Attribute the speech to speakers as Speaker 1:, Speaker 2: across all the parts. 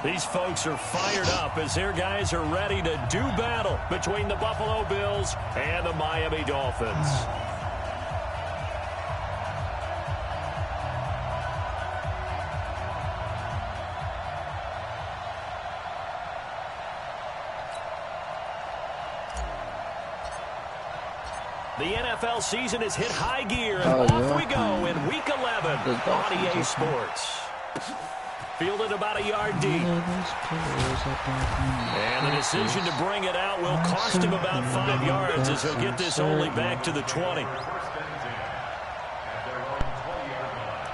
Speaker 1: These folks are fired up as their guys are ready to do battle between the Buffalo Bills and the Miami Dolphins. The NFL season has hit high gear, and off we go in Week 11 on EA Sports. Fielded about a yard deep. And the decision to bring it out will cost him about 5 yards as he'll get this only back to the 20.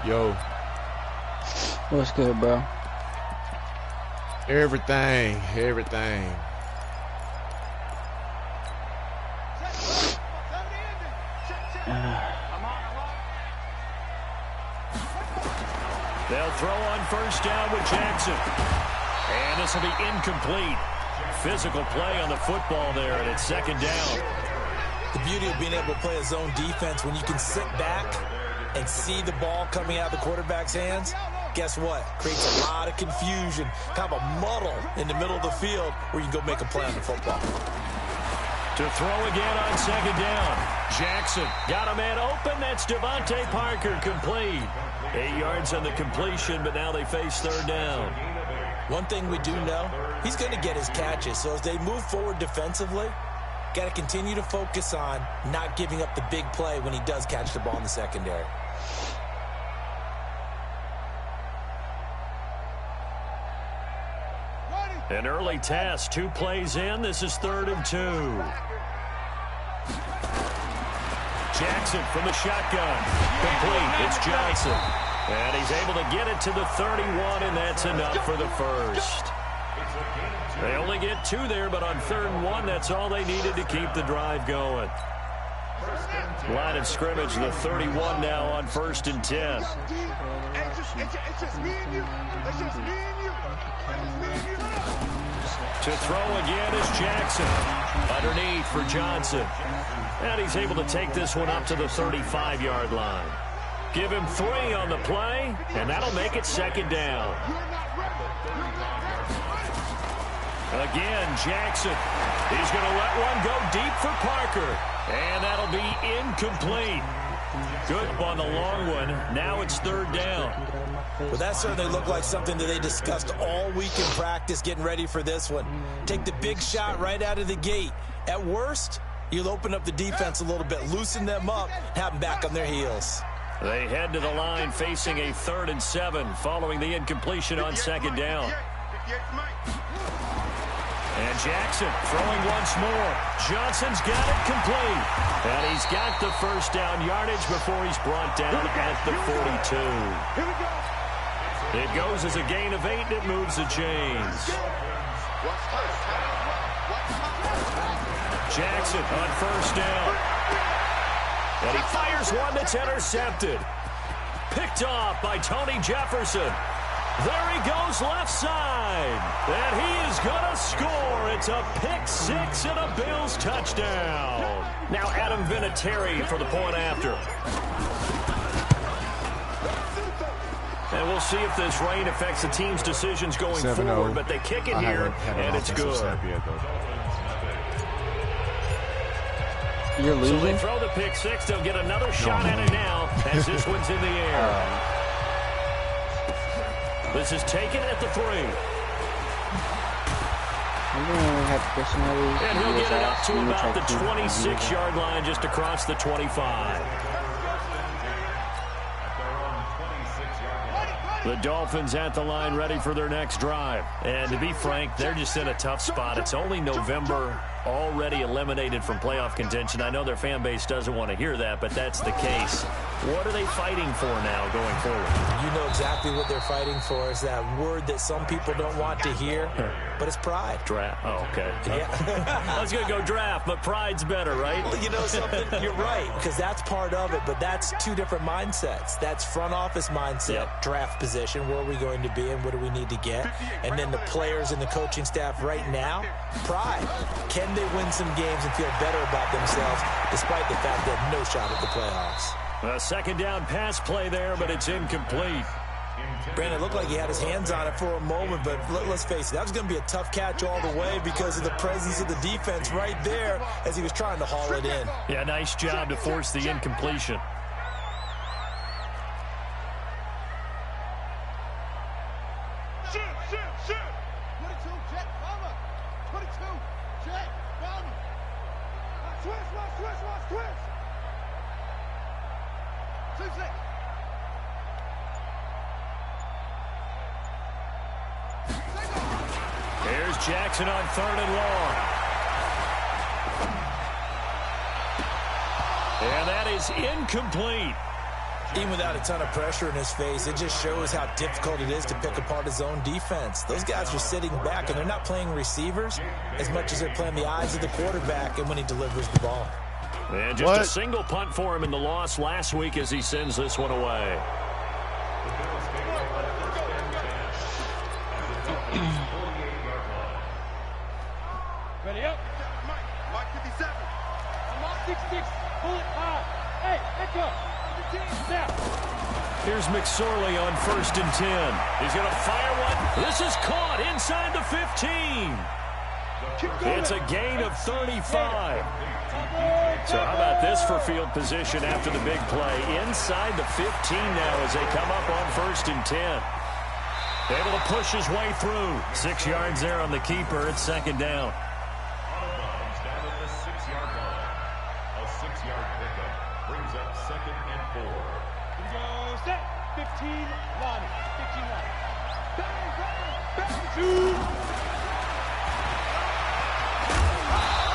Speaker 2: Yo.
Speaker 3: What's good, bro?
Speaker 2: Everything.
Speaker 1: They'll throw on first down with Jackson. And this will be incomplete. Physical play on the football there, and it's second down.
Speaker 4: The beauty of being able to play a zone defense when you can sit back and see the ball coming out of the quarterback's hands, guess what? Creates a lot of confusion, kind of a muddle in the middle of the field where you can go make a play on the football.
Speaker 1: To throw again on second down. Jackson got a man open. That's Devontae Parker, complete. 8 yards on the completion, but now they face third down.
Speaker 4: One thing we do know, he's going to get his catches. So as they move forward defensively, got to continue to focus on not giving up the big play when he does catch the ball in the secondary.
Speaker 1: An early test, 2 plays in. This is 3rd and 2. Jackson from the shotgun. Complete. It's Johnson. And he's able to get it to the 31, and that's enough for the first. They only get 2 there, but on 3rd and 1, that's all they needed to keep the drive going. Line of scrimmage, the 31 now on 1st and 10.
Speaker 5: It's just me and you. It's just me and you.
Speaker 1: To throw again is Jackson. Underneath for Johnson. And he's able to take this one up to the 35-yard line. Give him 3 on the play, and that'll make it second down. Again, Jackson. He's going to let one go deep for Parker. And that'll be incomplete. Good on the long one. Now it's 3rd down.
Speaker 4: Well, that certainly looked like something that they discussed all week in practice getting ready for this one. Take the big shot right out of the gate. At worst, you'll open up the defense a little bit, loosen them up, have them back on their heels.
Speaker 1: They head to the line facing a 3rd and 7 following the incompletion on second down. And Jackson throwing once more. Johnson's got it complete. And he's got the first down yardage before he's brought down at the 42. It goes as a gain of 8, and it moves the chains. Jackson on first down. And he fires one that's intercepted. Picked off by Tony Jefferson. There he goes left side. And he is going to score. It's a pick 6 and a Bills touchdown. Now Adam Vinatieri for the point after. And we'll see if this rain affects the team's decisions going forward. But they kick it here, and it's good.
Speaker 3: You're losing?
Speaker 1: So they throw the pick 6. They'll get another shot at it now as this one's in the air. This is taken at the 3. And he'll get it up to about the 26-yard line, just across the 25. The Dolphins at the line ready for their next drive. And to be frank, they're just in a tough spot. It's only November, already eliminated from playoff contention. I know their fan base doesn't want to hear that, but that's the case. What are they fighting for now going forward?
Speaker 4: You know exactly what they're fighting for. Is that word that some people don't want to hear, but it's pride.
Speaker 1: Draft. Oh, okay.
Speaker 4: Yeah.
Speaker 1: I was going to go draft, but pride's better, right?
Speaker 4: You know something? You're right, because that's part of it, but that's 2 different mindsets. That's front office mindset, draft position, where are we going to be and what do we need to get? And then the players and the coaching staff right now, pride. Can they win some games and feel better about themselves despite the fact they have no shot at the playoffs?
Speaker 1: A second down pass play there, but it's incomplete.
Speaker 4: Brandon, it looked like he had his hands on it for a moment, but let's face it, that was going to be a tough catch all the way because of the presence of the defense right there as he was trying to haul it in.
Speaker 1: Yeah, nice job to force the incompletion.
Speaker 5: Shoot. 22, check, Palmer. 22, check, Palmer. Twist. 2 6.
Speaker 1: Here's Jackson on 3rd and long. And that is incomplete.
Speaker 4: Even without a ton of pressure in his face, it just shows how difficult it is to pick apart his own defense. Those guys are sitting back, and they're not playing receivers as much as they're playing the eyes of the quarterback and when he delivers the ball.
Speaker 1: And just a single punt for him in the loss last week as he sends this one away.
Speaker 5: Ready up. Mike 57. I'm on 6-6. Pull it high. Hey, let's go.
Speaker 1: Here's McSorley on 1st and 10. He's going to fire one. This is caught inside the 15. It's a gain of 35. So how about this for field position after the big play? Inside the 15 now as they come up on 1st and 10. Able to push his way through. 6 yards there on the keeper. It's 2nd down.
Speaker 6: Down at the 6-yard line. A 6-yard pickup brings up 2nd and 4.
Speaker 5: Here we go. Set. 15 line. 15 line. Bang.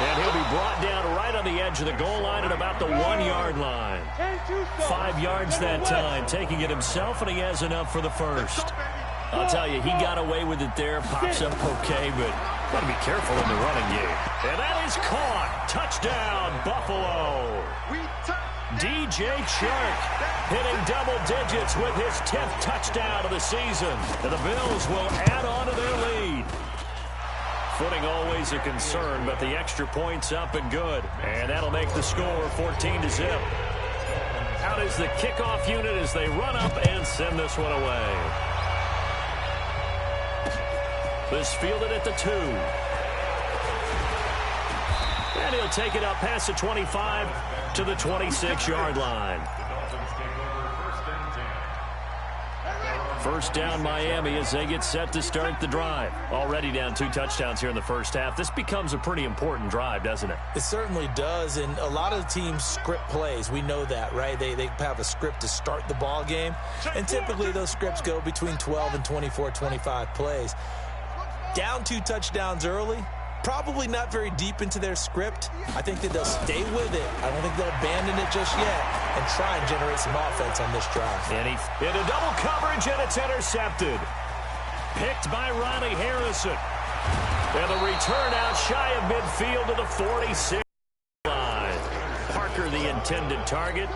Speaker 1: And he'll be brought down right on the edge of the goal line at about the 1-yard line. 5 yards that time, taking it himself, and he has enough for the first. I'll tell you, he got away with it there, pops up okay, but got to be careful in the running game. And that is caught. Touchdown, Buffalo. DJ Chark hitting double digits with his 10th touchdown of the season. And the Bills will add on to their lead. Footing always a concern, but the extra point's up and good. And that'll make the score 14-0. Out is the kickoff unit as they run up and send this one away. This fielded at the 2. And he'll take it up past the 25 to the 26-yard line. First down Miami as they get set to start the drive. Already down 2 touchdowns here in the first half. This becomes a pretty important drive, doesn't it?
Speaker 4: It certainly does, and a lot of the teams script plays. We know that, right? They have a script to start the ball game, and typically those scripts go between 12 and 24, 25 plays. Down 2 touchdowns early, probably not very deep into their script. I think that they'll stay with it. I don't think they'll abandon it just yet and try and generate some offense on this drive.
Speaker 1: And he into double coverage, and it's intercepted. Picked by Ronnie Harrison. And the return out shy of midfield to the 46 line. Parker, the intended target.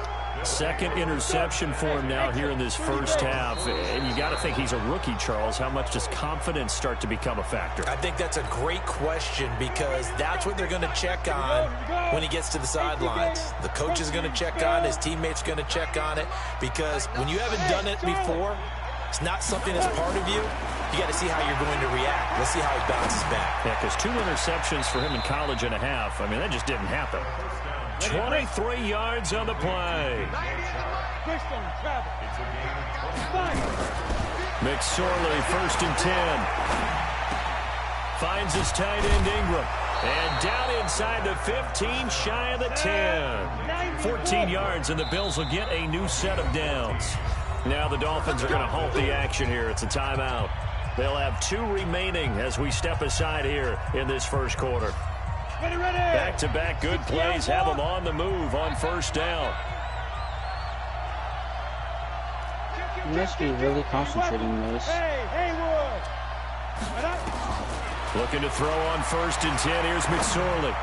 Speaker 1: 2nd interception for him now here in this first half. And you got to think he's a rookie, Charles. How much does confidence start to become a factor?
Speaker 4: I think that's a great question because that's what they're going to check on when he gets to the sidelines. The coach is going to check on, his teammates are going to check on it, because when you haven't done it before, it's not something that's part of you. You got to see how you're going to react. Let's see how he bounces back.
Speaker 1: Yeah, because 2 interceptions for him in college and a half. I mean, that just didn't happen. 23 yards on the play. McSorley, 1st and 10. Finds his tight end Ingram. And down inside the 15, shy of the 10. 14 yards, and the Bills will get a new set of downs. Now the Dolphins are going to halt the action here. It's a timeout. They'll have 2 remaining as we step aside here in this first quarter. Back-to-back good plays have them on the move on 1st down.
Speaker 3: You must be really concentrating on this.
Speaker 1: Looking to throw on 1st and 10. Here's McSorley.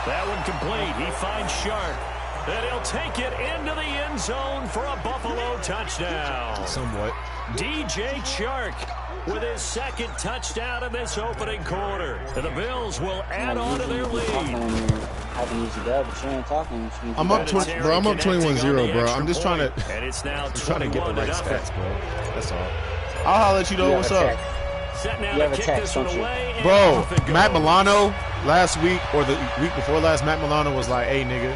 Speaker 1: That one complete. He finds Sharp. And he'll take it into the end zone for a Buffalo touchdown.
Speaker 2: Somewhat.
Speaker 1: DJ Chark with his second touchdown in this opening quarter. And the Bills will add on to their lead.
Speaker 2: I'm up 20, bro. I'm up 21-0, bro. I'm just trying to.
Speaker 1: And it's now
Speaker 2: trying to get the right stats, bro. That's all. I'll holler at you though. What's up, bro? Matt Milano last week or the week before last, Matt Milano was like, "Hey, nigga,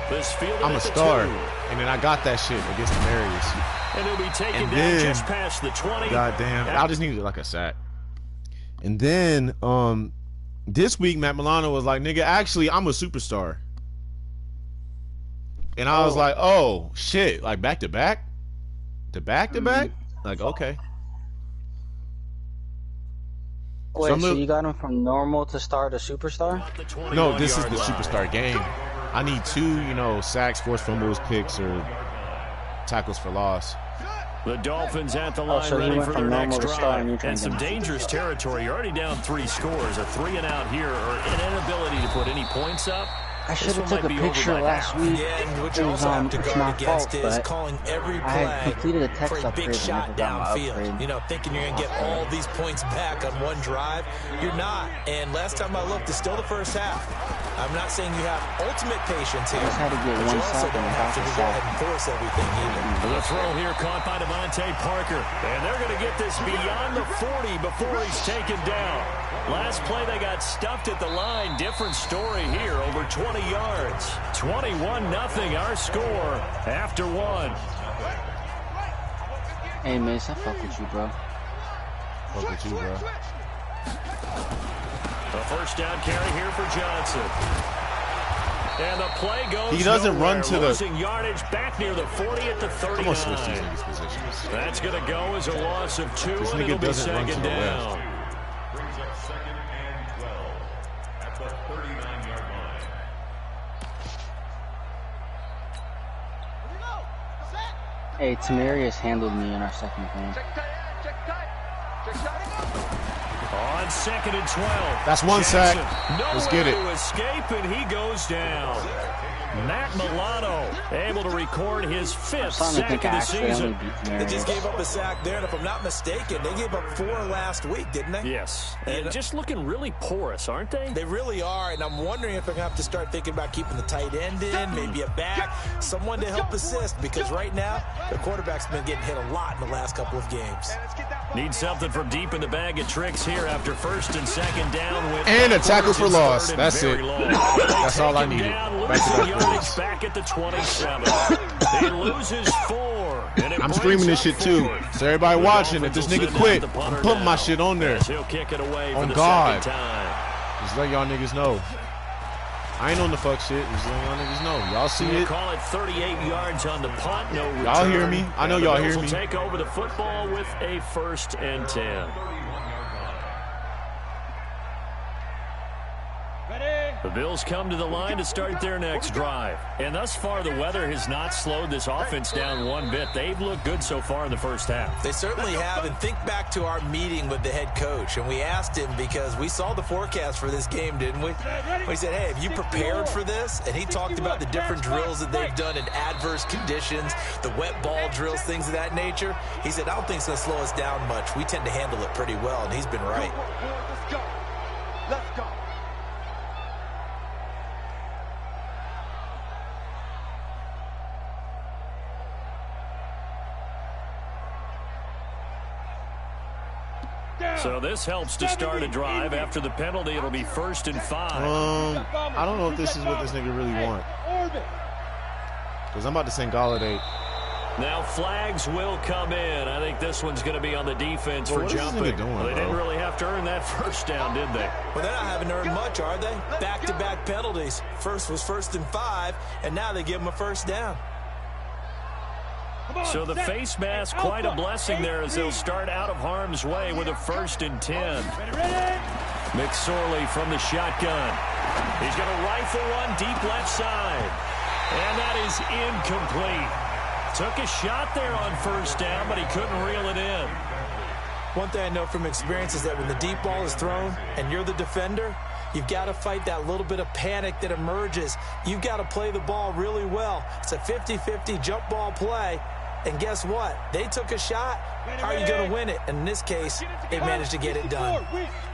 Speaker 2: I'm a star," and then I got that shit against the Marius.
Speaker 1: And he'll be taken down just past the 20.
Speaker 2: Goddamn, I just needed like a sack. And then this week, Matt Milano was like, "Nigga, actually, I'm a superstar." And I was like, "Oh shit!" Like back to back, Like okay.
Speaker 3: Wait, so you got him from normal to star to superstar?
Speaker 2: No, this is the superstar game. I need 2, sacks, forced fumbles, picks, or tackles for loss.
Speaker 1: The Dolphins at the line, ready for their next drive. And some dangerous territory. You're already down 3 scores. A 3 and out here, or an inability to put any points up.
Speaker 3: I should have took a picture last week.
Speaker 4: Yeah, and what you also have to guard against is calling every play for a big shot downfield. Thinking you're going to get all these points back on one drive. You're not. And last time I looked, it's still the first half. I'm not saying you have ultimate patience here,
Speaker 3: but you
Speaker 4: also don't have to go ahead and force everything either.
Speaker 1: The throw here caught by Devontae Parker. And they're going to get this beyond the 40 before he's taken down. Last play, they got stuffed at the line. Different story here, over 20 yards. 21-0, our score after 1.
Speaker 3: Hey, Mace, I fuck with you, bro.
Speaker 2: Fuck with you, bro.
Speaker 1: A first down carry here for Johnson. And the play goes
Speaker 2: He doesn't
Speaker 1: nowhere.
Speaker 2: run to
Speaker 1: Losing yardage back near the 40 at the 39.
Speaker 2: I'm gonna switch these niggas' positions.
Speaker 1: That's going to go as a loss of 2,
Speaker 2: This
Speaker 1: and
Speaker 2: nigga
Speaker 1: it'll be
Speaker 2: doesn't run to
Speaker 1: second
Speaker 2: the
Speaker 1: down.
Speaker 2: left.
Speaker 6: Brings up 2nd and 12 at the 39-yard line.
Speaker 3: Hey, Tamarius handled me in our second game.
Speaker 1: On 2nd and 12.
Speaker 2: That's one sack.
Speaker 1: Jackson,
Speaker 2: Let's get it.
Speaker 1: To escape, and he goes down. Matt Milano able to record his 5th sack of the season.
Speaker 4: They just gave up a sack there, and if I'm not mistaken, they gave up 4 last week, didn't they?
Speaker 1: Yes, and just looking really porous, aren't they?
Speaker 4: They really are, and I'm wondering if they're going to have to start thinking about keeping the tight end in, maybe a back, someone to help assist, because right now, the quarterback's been getting hit a lot in the last couple of games.
Speaker 1: Need something from deep in the bag of tricks here after 1st and 2nd down.
Speaker 2: And a tackle for loss. That's it. That's all I needed.
Speaker 1: Back at the 27. He loses 4.
Speaker 2: I'm streaming this shit too. So everybody watching, if this nigga quit, I'm putting my shit on there.
Speaker 1: He'll kick it away
Speaker 2: on God. Just let y'all niggas know. I ain't on the fuck shit. Just let y'all niggas know. Y'all see it.
Speaker 1: Call it 38 yards on the punt. No return.
Speaker 2: Y'all hear me? I know y'all hear me.
Speaker 1: Take over the football with a 1st and 10. The Bills come to the line to start their next drive. And thus far, the weather has not slowed this offense down one bit. They've looked good so far in the first half.
Speaker 4: They certainly have. And think back to our meeting with the head coach. And we asked him, because we saw the forecast for this game, didn't we? We said, hey, have you prepared for this? And he talked about the different drills that they've done in adverse conditions, the wet ball drills, things of that nature. He said, I don't think it's going to slow us down much. We tend to handle it pretty well. And he's been right.
Speaker 5: Let's go. Let's go.
Speaker 1: So this helps to start a drive. After the penalty, it'll be 1st and 5.
Speaker 2: I don't know if this is what this nigga really want. Because I'm about to send Galladay.
Speaker 1: Now flags will come in. I think this one's going to be on the defense for jumping.
Speaker 2: Doing,
Speaker 1: they didn't really have to earn that 1st down, did they?
Speaker 4: Well, they're not having to earn much, are they? Back-to-back penalties. First was 1st and 5, and now they give them a 1st down.
Speaker 1: So the face mask, quite a blessing there as they'll start out of harm's way with a 1st and 10. McSorley from the shotgun. He's going to rifle one deep left side. And that is incomplete. Took a shot there on 1st down, but he couldn't reel it in.
Speaker 4: One thing I know from experience is that when the deep ball is thrown and you're the defender, you've got to fight that little bit of panic that emerges. You've got to play the ball really well. It's a 50-50 jump ball play. And guess what? They took a shot. How are you going to win it? And in this case, they managed to get it done.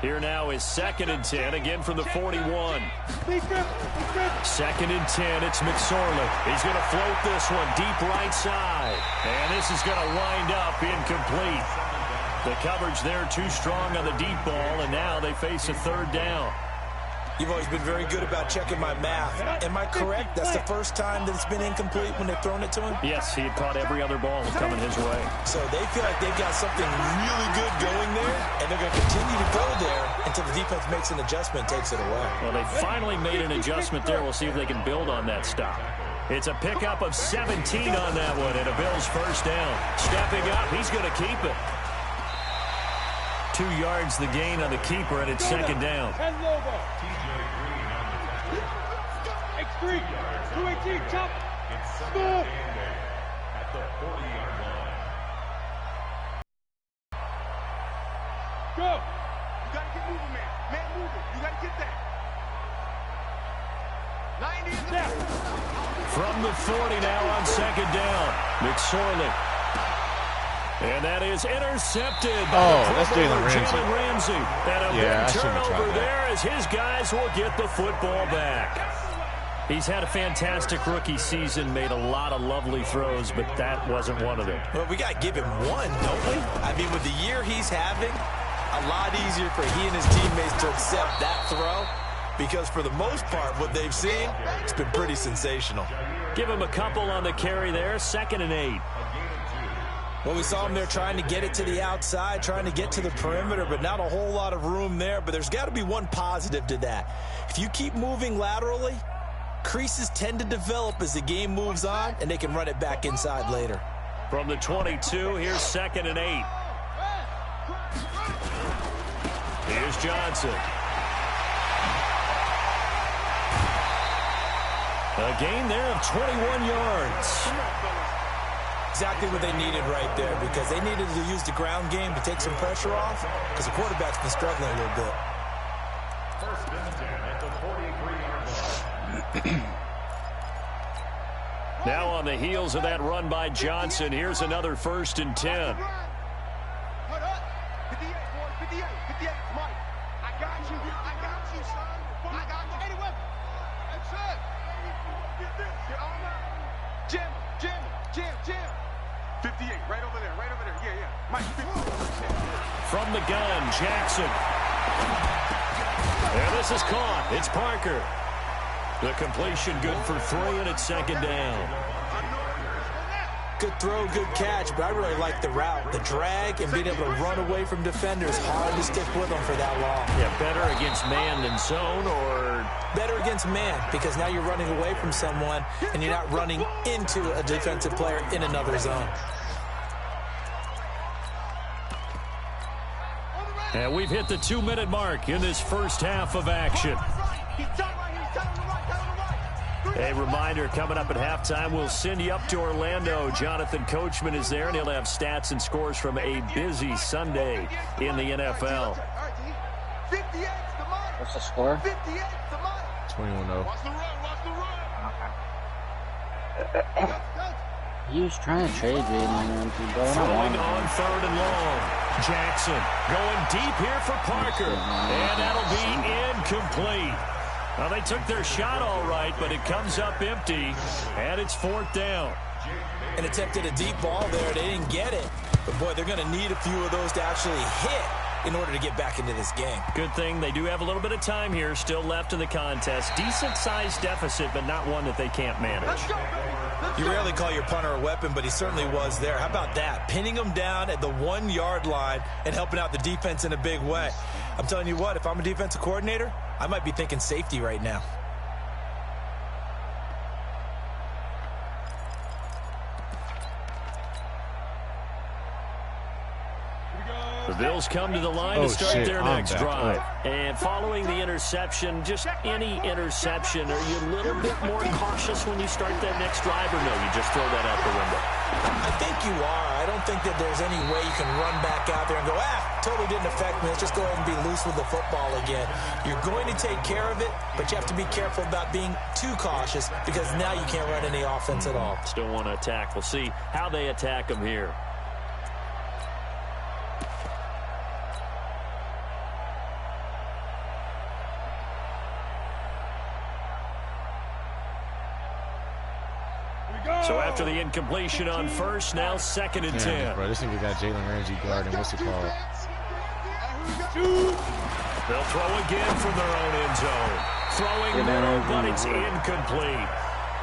Speaker 1: Here now is 2nd and 10, again from the 41. 2nd and 10, it's McSorley. He's going to float this one deep right side. And this is going to wind up incomplete. The coverage there too strong on the deep ball, and now they face a 3rd down.
Speaker 4: You've always been very good about checking my math. Am I correct? That's the first time that it's been incomplete when they've thrown it to him?
Speaker 1: Yes, he had caught every other ball coming his way.
Speaker 4: So they feel like they've got something really good going there, and they're going to continue to go there until the defense makes an adjustment and takes it away.
Speaker 1: Well, they finally made an adjustment there. We'll see if they can build on that stop. It's a pickup of 17 on that one, and a Bills 1st down. Stepping up, he's going to keep it. 2 yards the gain on the keeper, and it's 2nd down.
Speaker 5: X3, 218, chop.
Speaker 6: Score. At the 40-yard line.
Speaker 5: Go. You got to get moving, man. Man, moving. You got to get that. 90 is there.
Speaker 1: From the 40 now on 2nd down. McSorley. And that is intercepted.
Speaker 2: That's Jalen
Speaker 1: Ramsey. And a big turnover there as his guys will get the football back. He's had a fantastic rookie season, made a lot of lovely throws, but that wasn't one of them.
Speaker 4: Well, we got to give him one, don't we? I mean, with the year he's having, a lot easier for he and his teammates to accept that throw, because for the most part, what they've seen, it's been pretty sensational.
Speaker 1: Give him a couple on the carry there, 2nd and 8.
Speaker 4: Well, we saw him there trying to get it to the outside, trying to get to the perimeter, but not a whole lot of room there. But there's got to be one positive to that. If you keep moving laterally, creases tend to develop as the game moves on, and they can run it back inside later.
Speaker 1: From the 22, here's 2nd and 8. Here's Johnson. A gain there of 21 yards.
Speaker 4: Exactly what they needed right there, because they needed to use the ground game to take some pressure off, because the quarterback's been struggling a little bit.
Speaker 6: 1st and 10 at the 43-yard line.
Speaker 1: Now on the heels of that run by Johnson, here's another 1st and 10.
Speaker 5: Hold up. 58, boy. 58. 58. Mike. I got you. I got you, son. I got you. 81. That's it. You're on that. Jim. 58. Right over there. Right over there. Yeah. Mike. 50.
Speaker 1: From the gun, Jackson. And this is caught. It's Parker. The completion good for 3, and it's 2nd down.
Speaker 4: Good throw, good catch, but I really like the route. The drag and being able to run away from defenders, hard to stick with them for that long.
Speaker 1: Yeah, better against man than zone, or
Speaker 4: better against man, because now you're running away from someone and you're not running into a defensive player in another zone.
Speaker 1: And we've hit the 2-minute mark in this first half of action. A reminder, coming up at halftime, we'll send you up to Orlando. Jonathan Coachman is there, and he'll have stats and scores from a busy Sunday in the NFL.
Speaker 3: What's the score?
Speaker 2: 21-0.
Speaker 3: He was trying to trade Jalen, bro.
Speaker 1: Throwing on 3rd and long. Jackson going deep here for Parker. And that'll be incomplete. Well, they took their shot all right, but it comes up empty, and it's 4th down.
Speaker 4: And attempted a deep ball there. They didn't get it. But, boy, they're going to need a few of those to actually hit in order to get back into this game.
Speaker 1: Good thing they do have a little bit of time here still left in the contest. Decent-sized deficit, but not one that they can't manage.
Speaker 4: You rarely call your punter a weapon, but he certainly was there. How about that? Pinning him down at the 1-yard line and helping out the defense in a big way. I'm telling you what, if I'm a defensive coordinator, I might be thinking safety right now.
Speaker 1: The Bills come to the line to start their next drive. And following the interception, just any interception, are you a little bit more cautious when you start that next drive, or no, you just throw that out the window?
Speaker 4: I think you are. I don't think that there's any way you can run back out there and go, totally didn't affect me. Let's just go ahead and be loose with the football again. You're going to take care of it, but you have to be careful about being too cautious because now you can't run any offense at all.
Speaker 1: Still want to attack. We'll see how they attack them here. So after the incompletion on first, now 2nd and 10.
Speaker 2: Bro, this nigga got Jalen Ramsey guarding. What's it called?
Speaker 1: They'll throw again from their own end zone. Throwing middle, but it's incomplete.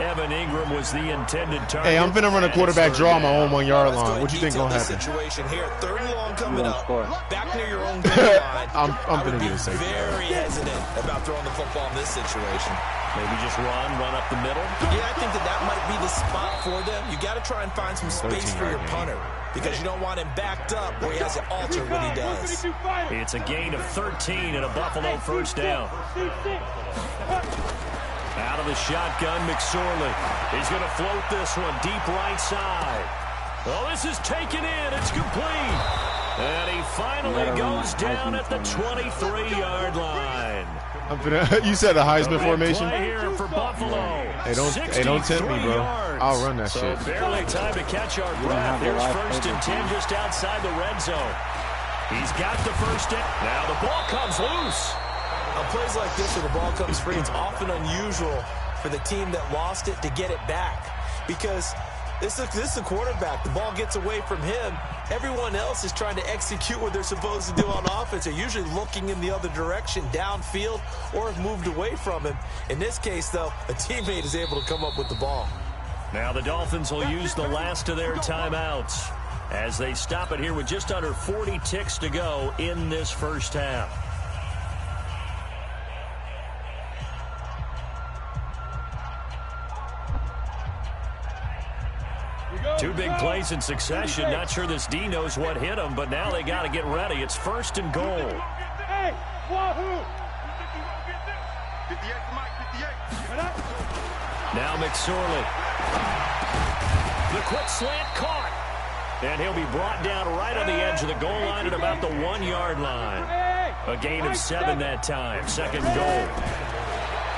Speaker 1: Evan Ingram was the intended target.
Speaker 2: Hey, I'm finna run a quarterback draw on my own 1 yard line. What you think gonna happen?
Speaker 4: Situation here, 3rd and long coming up. Back near your own goal line.
Speaker 2: I'm gonna get a safety.
Speaker 4: Very hesitant about throwing the football in this situation.
Speaker 1: Maybe just run up the middle.
Speaker 4: Yeah, I think that might be the spot for them. You got to try and find some space for your punter because you don't want him backed up where he has to alter what he does.
Speaker 1: It's a gain of 13 and a Buffalo first down. Out of the shotgun, McSorley. He's going to float this one deep right side. Oh, this is taken in. It's complete. And he finally goes down at the 23-yard line.
Speaker 2: You said a Heisman formation?
Speaker 1: Here for Buffalo.
Speaker 2: Hey, don't tempt me, bro. I'll run that shit.
Speaker 1: Barely time to catch our breath. Here's 1st and 10 just outside the red zone. He's got the first down. Now the ball comes loose.
Speaker 4: On plays like this where the ball comes free, it's often unusual for the team that lost it to get it back because this is a quarterback. The ball gets away from him. Everyone else is trying to execute what they're supposed to do on offense. They're usually looking in the other direction, downfield, or have moved away from him. In this case, though, a teammate is able to come up with the ball.
Speaker 1: Now the Dolphins will use the last of their timeouts as they stop it here with just under 40 ticks to go in this first half. Two big plays in succession. Not sure this D knows what hit him, but now they got to get ready. It's 1st and goal. Now McSorley. The quick slant caught. And he'll be brought down right on the edge of the goal line at about the 1 yard line. A gain of 7 that time. 2nd goal.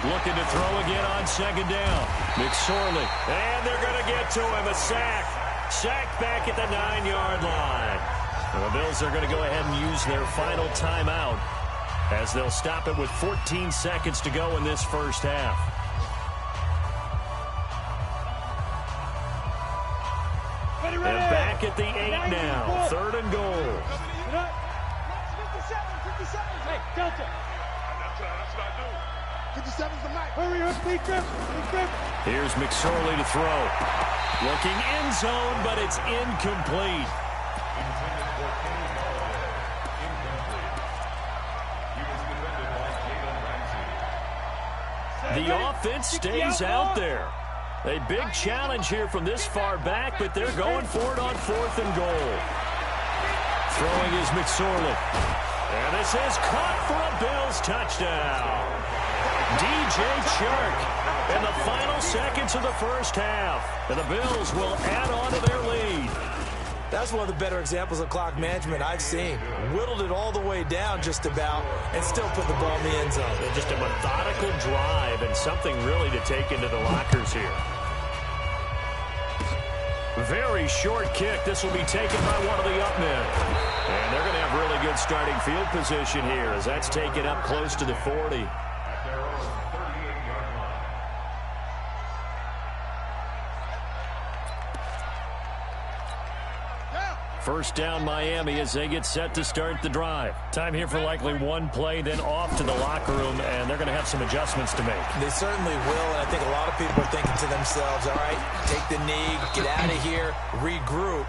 Speaker 1: Looking to throw again on 2nd down. McSorley. And they're going to get to him. A sack. Sack back at the 9 yard line. And the Bills are going to go ahead and use their final timeout as they'll stop it with 14 seconds to go in this first half. And back at the 8 now. 3rd and goal.
Speaker 5: 57. Hey, Delta. That's what I do. 57's the mic. Hurry up, big grip.
Speaker 1: Here's McSorley to throw. Looking end zone, but it's incomplete. The offense stays out there. A big challenge here from this far back, but they're going for it on 4th and goal. Throwing is McSorley. And this is caught for a Bills touchdown. DJ Chark in the final seconds of the first half. And the Bills will add on to their lead.
Speaker 4: That's one of the better examples of clock management I've seen. Whittled it all the way down just about and still put the ball in the end zone.
Speaker 1: Just a methodical drive and something really to take into the lockers here. Very short kick. This will be taken by one of the up men. And they're going to have really good starting field position here as that's taken up close to the 40. First down Miami as they get set to start the drive. Time here for likely one play, then off to the locker room, and they're going to have some adjustments to make.
Speaker 4: They certainly will, and I think a lot of people are thinking to themselves, all right, take the knee, get out of here, regroup.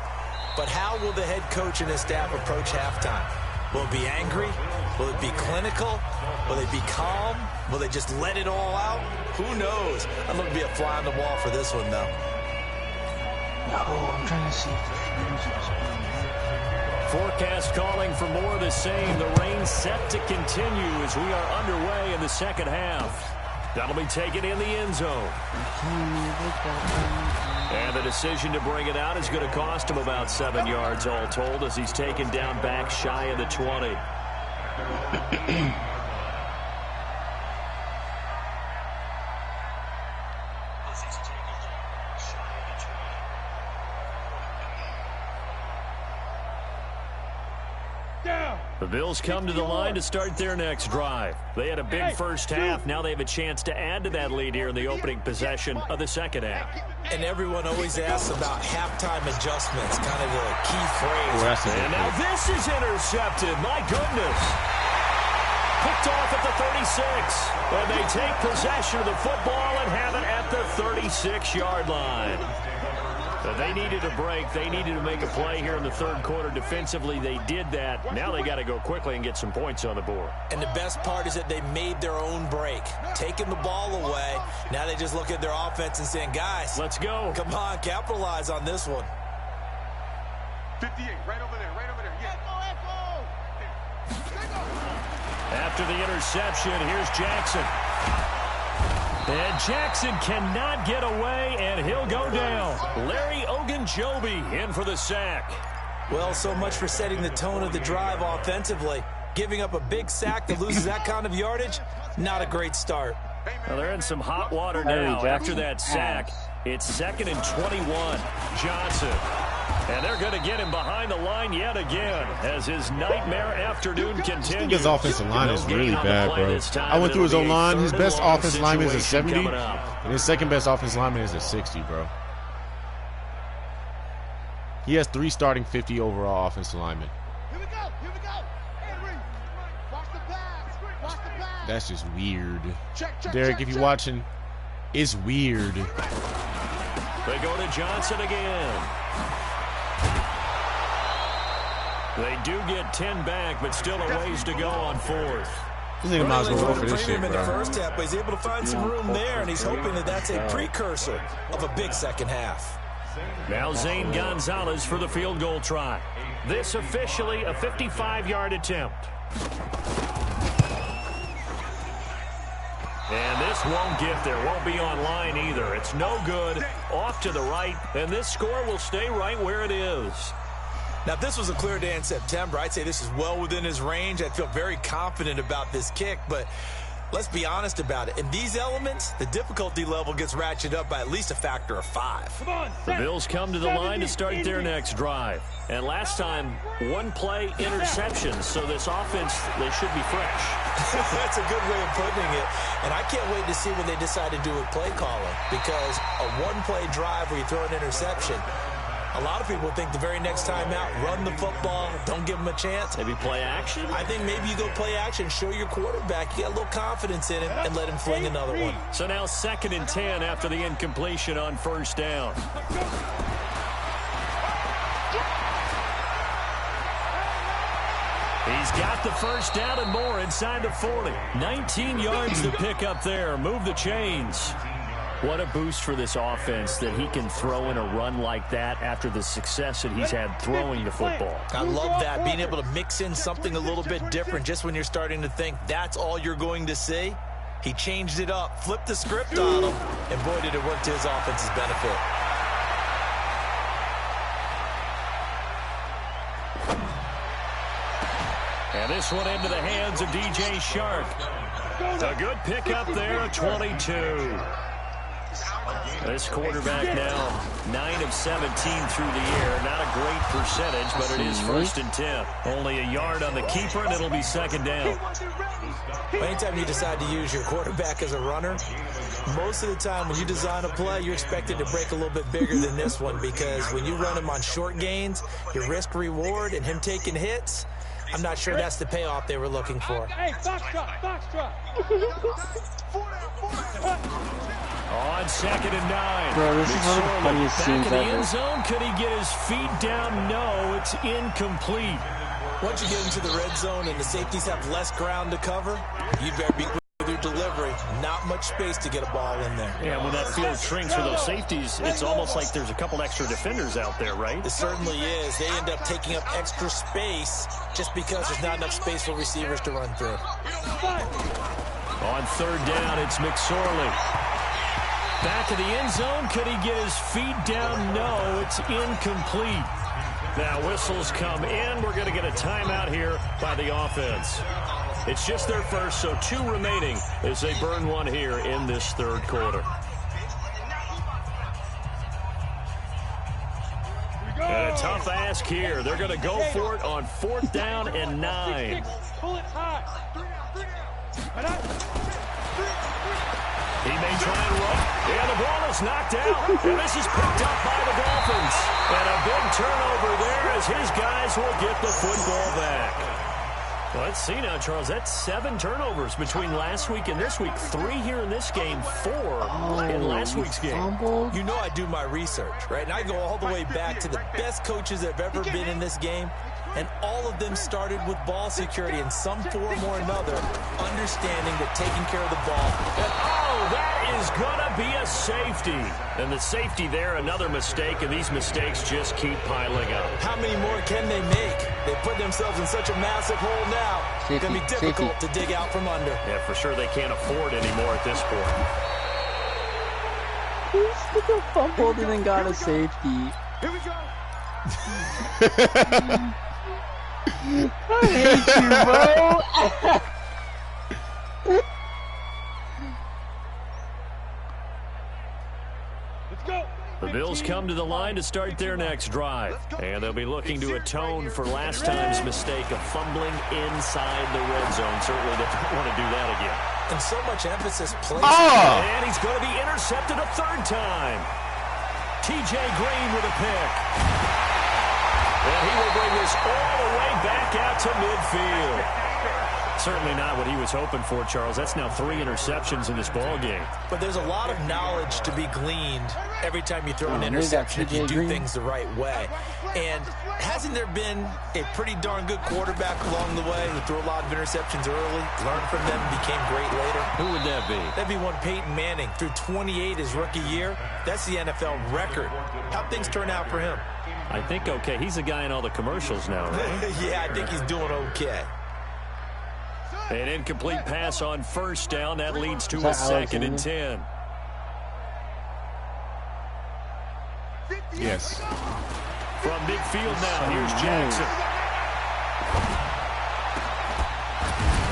Speaker 4: But how will the head coach and his staff approach halftime? Will it be angry? Will it be clinical? Will they be calm? Will they just let it all out? Who knows? I'd love to be a fly on the wall for this one, though.
Speaker 3: No, I'm trying to see if the fans are playing.
Speaker 1: Forecast calling for more of the same. The rain set to continue as we are underway in the second half. That'll be taken in the end zone. And the decision to bring it out is going to cost him about 7 yards all told as he's taken down back shy of the 20. The Bills come to the line to start their next drive. They had a big first half. Now they have a chance to add to that lead here in the opening possession of the second half.
Speaker 4: And everyone always asks about halftime adjustments, kind of the key phrase.
Speaker 1: And now this is intercepted. My goodness. Picked off at the 36. And they take possession of the football and have it at the 36-yard line. But they needed a break. They needed to make a play here in the third quarter. Defensively, they did that. Now they got to go quickly and get some points on the board.
Speaker 4: And the best part is that they made their own break, taking the ball away. Now they just look at their offense and saying, guys,
Speaker 1: let's go.
Speaker 4: Come on, capitalize on this one.
Speaker 5: 58, right over there, right over there. Yeah.
Speaker 1: After the interception, here's Jackson. And Jackson cannot get away, and he'll go down. Larry Ogunjobi in for the sack.
Speaker 4: Well, so much for setting the tone of the drive offensively. Giving up a big sack that loses that kind of yardage, not a great start.
Speaker 1: Well, they're in some hot water now after that sack. It's 2nd and 21. Johnson. And they're going to get him behind the line yet again as his nightmare afternoon continues.
Speaker 2: His offensive line is really bad, bro. I went through his own line. His best offensive lineman is a 70, and his second best offensive lineman is a 60, bro. He has 3 starting 50 overall offensive linemen.
Speaker 5: Here we go. Henry, watch the pass. Watch the pass.
Speaker 2: That's just weird.
Speaker 5: Check,
Speaker 2: Derek, if you're watching, it's weird.
Speaker 1: They go to Johnson again. They do get 10 back, but still a ways to go on 4th.
Speaker 2: This nigga might as well go for this shit,
Speaker 4: in the
Speaker 2: bro.
Speaker 4: first half, but he's able to find some room there, and he's hoping that that's a precursor of a big second half.
Speaker 1: Now Zane Gonzalez for the field goal try. This officially a 55-yard attempt. And this won't get there. Won't be on line either. It's no good. Off to the right, and this score will stay right where it is.
Speaker 4: Now, if this was a clear day in September, I'd say this is well within his range. I'd feel very confident about this kick, but let's be honest about it. In these elements, the difficulty level gets ratcheted up by at least a factor of 5.
Speaker 1: The Bills come to the line to start their next drive. And last time, 1 play interceptions, so this offense, they should be fresh.
Speaker 4: That's a good way of putting it. And I can't wait to see what they decide to do with play calling, because a 1-play drive where you throw an interception, a lot of people think the very next time out, run the football, don't give them a chance.
Speaker 1: Maybe play action?
Speaker 4: I think maybe you go play action, show your quarterback you got a little confidence in him, and let him fling another one.
Speaker 1: So now 2nd and 10 after the incompletion on 1st down. He's got the first down and more inside the 40. 19 yards to pick up there. Move the chains. What a boost for this offense that he can throw in a run like that after the success that he's had throwing the football.
Speaker 4: I love that, being able to mix in something a little bit different just when you're starting to think that's all you're going to see. He changed it up, flipped the script on him, and boy, did it work to his offense's benefit.
Speaker 1: And this one into the hands of DJ Shark. A good pickup there at 22. This quarterback now 9 of 17 through the air. Not a great percentage, but it is 1st and 10. Only a yard on the keeper, and it'll be 2nd down.
Speaker 4: Anytime you decide to use your quarterback as a runner, most of the time when you design a play, you're expected to break a little bit bigger than this one, because when you run him on short gains, your risk-reward and him taking hits, I'm not sure that's the payoff they were looking for.
Speaker 5: Hey, box drop.
Speaker 1: On 2nd and 9.
Speaker 3: Bro, this is one of the funniest scenes
Speaker 1: back in the
Speaker 3: ever.
Speaker 1: end zone. Could he get his feet down? No, it's incomplete.
Speaker 4: Once you get into the red zone and the safeties have less ground to cover, you better be quick with your delivery. Not much space to get a ball in there.
Speaker 1: Yeah, when that field shrinks for those safeties, it's almost like there's a couple extra defenders out there, right?
Speaker 4: It certainly is. They end up taking up extra space just because there's not enough space for receivers to run through.
Speaker 1: On 3rd down, it's McSorley. Back of the end zone. Could he get his feet down? No, it's incomplete. Now whistles come in. We're going to get a timeout here by the offense. It's just their first, so 2 remaining as they burn one here in this third quarter. And a tough ask here. They're going to go for it on 4th down and 9.
Speaker 5: Pull it high.
Speaker 1: He may try and run. And the ball is knocked out. And this is picked up by the Dolphins. And a big turnover there as his guys will get the football back. Well, let's see now, Charles. That's 7 turnovers between last week and this week. 3 here in this game, 4 in last week's game.
Speaker 4: You know I do my research, right? And I go all the way back to the best coaches that have ever been in this game. And all of them started with ball security in some form or another, understanding that taking care of the ball.
Speaker 1: And, oh, that is going to be a safety. And the safety there, another mistake, and these mistakes just keep piling up.
Speaker 4: How many more can they make? They put themselves in such a massive hole now. It's going to be difficult to dig out from under.
Speaker 1: Yeah, for sure they can't afford anymore at this point.
Speaker 3: He still fumbled and then got a safety.
Speaker 5: Here we go.
Speaker 3: I hate you, bro.
Speaker 5: Let's go.
Speaker 1: The Bills come to the line to start their next drive. And they'll be looking to atone for last time's mistake of fumbling inside the red zone. Certainly they don't want to do that again.
Speaker 4: And so much emphasis placed.
Speaker 1: And he's going to be intercepted a 3rd time. T.J. Green with a pick. And he will bring this all the way back out to midfield. Certainly not what he was hoping for, Charles. That's now 3 interceptions in this ball game.
Speaker 4: But there's a lot of knowledge to be gleaned every time you throw an interception if you do things the right way. And hasn't there been a pretty darn good quarterback along the way who threw a lot of interceptions early, learned from them, became great later?
Speaker 1: Who would that be?
Speaker 4: That'd be one Peyton Manning. Threw 28 his rookie year. That's the NFL record. How'd things turn out for him?
Speaker 1: I think okay. He's the guy in all the commercials now, right?
Speaker 4: Yeah, I think he's doing okay.
Speaker 1: An incomplete pass on 1st down. That leads to a 2nd and 10.
Speaker 2: Yes.
Speaker 1: From midfield now, here's Jackson.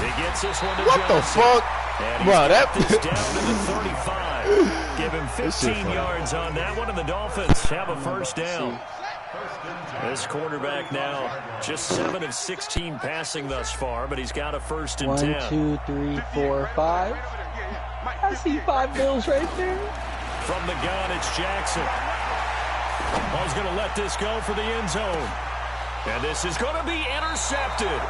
Speaker 1: He gets this one to
Speaker 2: What
Speaker 1: Johnson.
Speaker 2: the fuck?
Speaker 1: And
Speaker 2: Bro,
Speaker 1: got this down to the 35. Give him 15 yards on that one, and the Dolphins have a 1st down. This quarterback now just 7 of 16 passing thus far, but he's got a 1st and 10.
Speaker 3: 1, 2, 3, 4, 5. I see 5 Bills right there.
Speaker 1: From the gun, it's Jackson. Ball's going to let this go for the end zone. And this is going to be intercepted.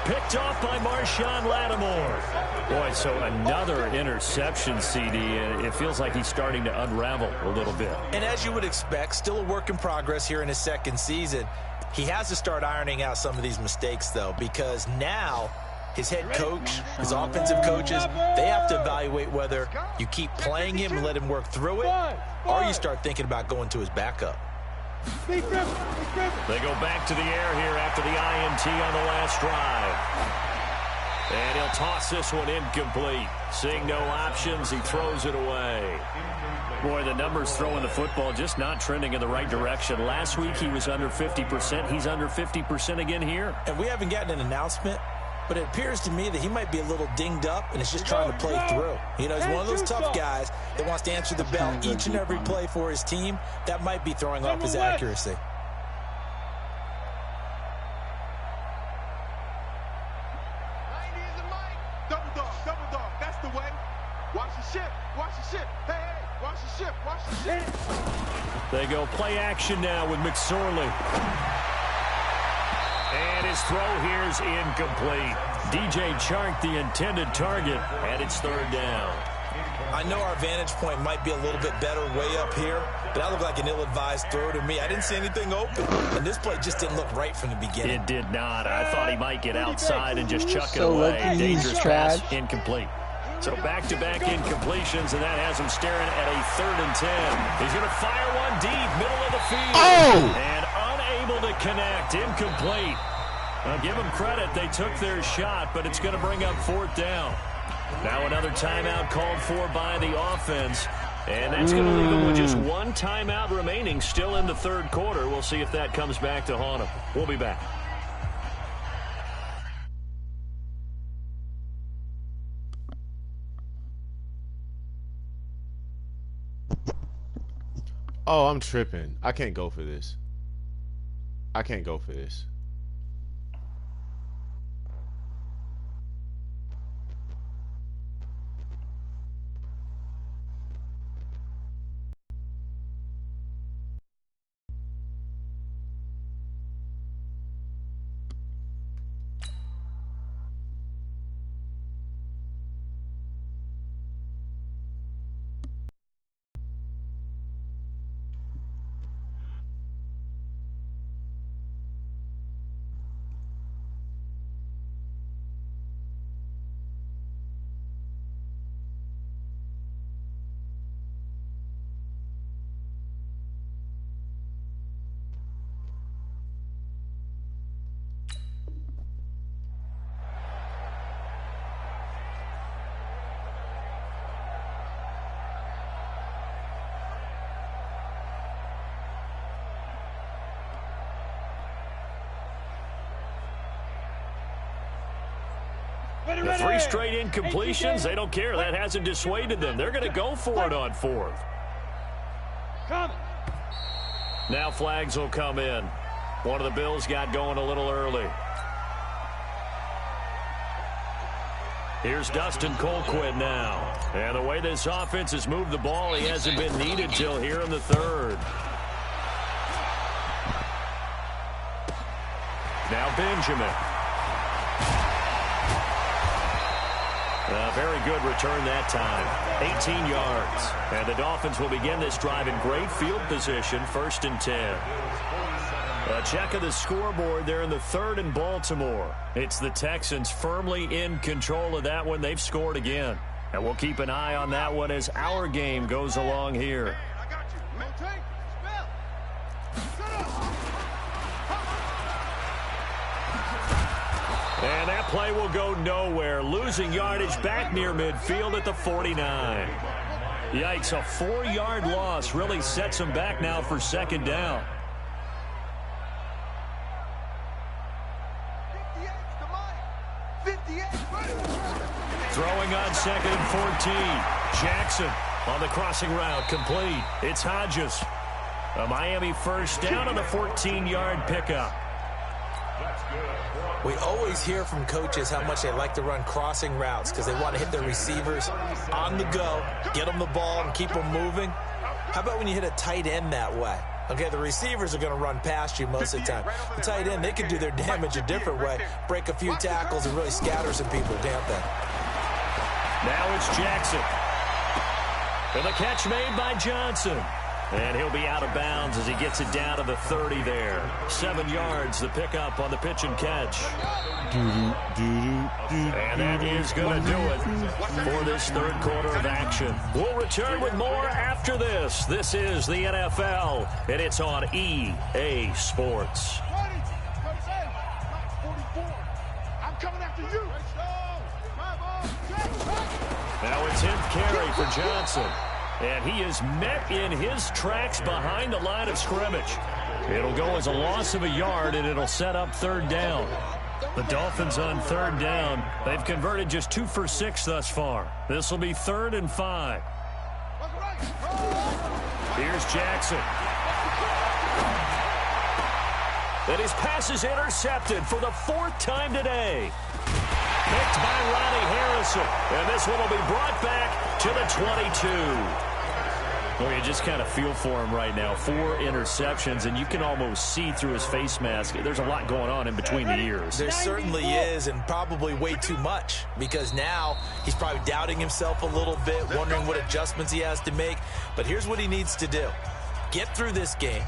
Speaker 1: Picked off by Marshawn Lattimore. Boy, so another interception, CD, and it feels like he's starting to unravel a little bit.
Speaker 4: And as you would expect, still a work in progress here in his 2nd season. He has to start ironing out some of these mistakes, though, because now his head coach, his offensive coaches, they have to evaluate whether you keep playing him and let him work through it, or you start thinking about going to his backup.
Speaker 1: They go back to the air here after the INT on the last drive. And he'll toss this one incomplete. Seeing no options, he throws it away. Boy, the numbers throwing the football just not trending in the right direction. Last week he was under 50%. He's under 50% again here.
Speaker 4: And we haven't gotten an announcement, but it appears to me that he might be a little dinged up and is just trying to play through. You know, he's one of those tough guys that wants to answer the bell each and every play for his team. That might be throwing off his accuracy.
Speaker 5: Double dog. That's the way. Watch the ship. Hey, watch the ship.
Speaker 1: They go play action now with McSorley. And his throw here's incomplete. DJ Chark, the intended target, and it's 3rd down.
Speaker 4: I know our vantage point might be a little bit better way up here, but that looked like an ill-advised throw to me. I didn't see anything open, and this play just didn't look right from the beginning.
Speaker 1: It did not. I thought he might get outside and just chuck it away. Dangerous pass, incomplete. So back-to-back incompletions, and that has him staring at a 3rd and 10. He's going to fire one deep, middle of the field. And unable to connect, incomplete. I'll give them credit. They took their shot, but it's going to bring up 4th down. Now another timeout called for by the offense. And that's going to leave them with just one timeout remaining still in the third quarter. We'll see if that comes back to haunt them. We'll be back.
Speaker 2: Oh, I'm tripping. I can't go for this. I can't go for this.
Speaker 1: The 3 straight incompletions, they don't care. That hasn't dissuaded them. They're going to go for it on 4th. Now flags will come in. One of the Bills got going a little early. Here's Dustin Colquitt now. And the way this offense has moved the ball, he hasn't been needed till here in the 3rd. Now Benjamin. A very good return that time. 18 yards. And the Dolphins will begin this drive in great field position, 1st and 10. A check of the scoreboard there in the 3rd in Baltimore. It's the Texans firmly in control of that one. They've scored again. And we'll keep an eye on that one as our game goes along here. And that play will go nowhere. Losing yardage back near midfield at the 49. Yikes, a 4-yard loss really sets them back now for 2nd down. Throwing on 2nd and 14. Jackson on the crossing route, complete. It's Hodges. A Miami 1st down on the 14-yard pickup.
Speaker 4: We always hear from coaches how much they like to run crossing routes because they want to hit their receivers on the go, get them the ball, and keep them moving. How about when you hit a tight end that way? Okay, the receivers are going to run past you most of the time. The tight end, they can do their damage a different way, break a few tackles, and really scatter some people, can't they?
Speaker 1: Now it's Jackson. And the catch made by Johnson. And he'll be out of bounds as he gets it down to the 30 there. 7 yards, the pickup on the pitch and catch. And that is going to do it for this 3rd quarter of action. We'll return with more after this. This is the NFL, and it's on EA Sports.
Speaker 5: I'm coming after you.
Speaker 1: Now a 10th carry for Johnson. And he is met in his tracks behind the line of scrimmage. It'll go as a loss of a yard, and it'll set up 3rd down. The Dolphins on 3rd down. They've converted just 2 for 6 thus far. This will be 3rd and 5. Here's Jackson. And his pass is intercepted for the 4th time today. Picked by Ronnie Harrison. And this one will be brought back to the 22. Well, you just kind of feel for him right now. 4 interceptions, and you can almost see through his face mask. There's a lot going on in between the ears.
Speaker 4: There certainly is, and probably way too much, because now he's probably doubting himself a little bit, wondering what adjustments he has to make. But here's what he needs to do. Get through this game.